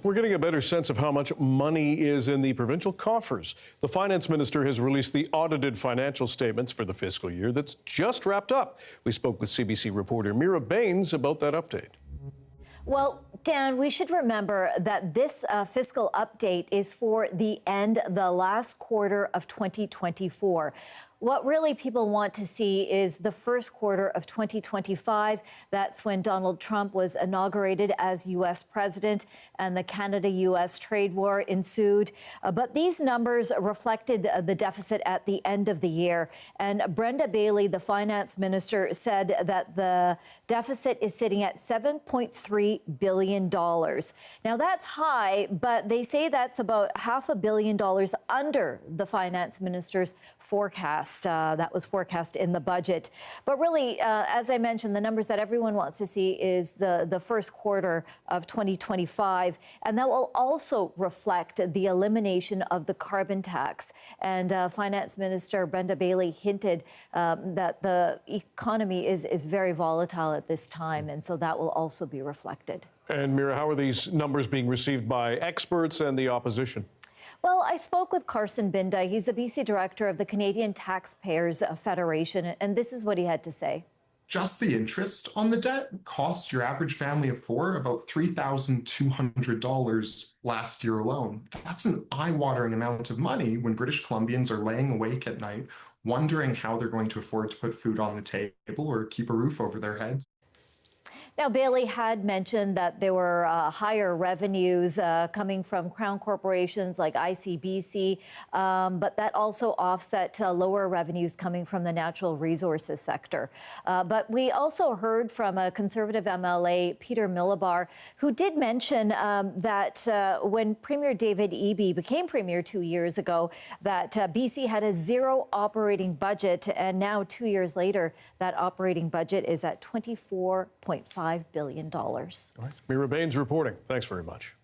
We're getting a better sense of how much money is in the provincial coffers. The finance minister has released the audited financial statements for the fiscal year that's just wrapped up. We spoke with CBC reporter Mira Baines about that update. Well, Dan, we should remember that this fiscal update is for the last quarter of 2024. What really people want to see is the first quarter of 2025. That's when Donald Trump was inaugurated as U.S. president and the Canada-U.S. trade war ensued. But these numbers reflected the deficit at the end of the year. And Brenda Bailey, the finance minister, said that the deficit is sitting at $7.3 billion. Now, that's high, but they say that's about $500 million under the finance minister's forecast. That was forecast in the budget. But really, as I mentioned, the numbers that everyone wants to see is the first quarter of 2025. And that will also reflect the elimination of the carbon tax. And Finance Minister Brenda Bailey hinted that the economy is very volatile at this time. And so that will also be reflected. And Mira, how are these numbers being received by experts and the opposition? Well, I spoke with Carson Binda. He's the BC director of the Canadian Taxpayers Federation, and this is what he had to say. Just the interest on the debt cost your average family of four about $3,200 last year alone. That's an eye-watering amount of money when British Columbians are laying awake at night, wondering how they're going to afford to put food on the table or keep a roof over their heads. Now, Bailey had mentioned that there were higher revenues coming from Crown corporations like ICBC, but that also offset lower revenues coming from the natural resources sector. But we also heard from a Conservative MLA, Peter Millibar, who did mention that when Premier David Eby became Premier 2 years ago, that BC had a zero operating budget, and now 2 years later, that operating budget is at $24.5 billion. All right. Mira Baines reporting. Thanks very much.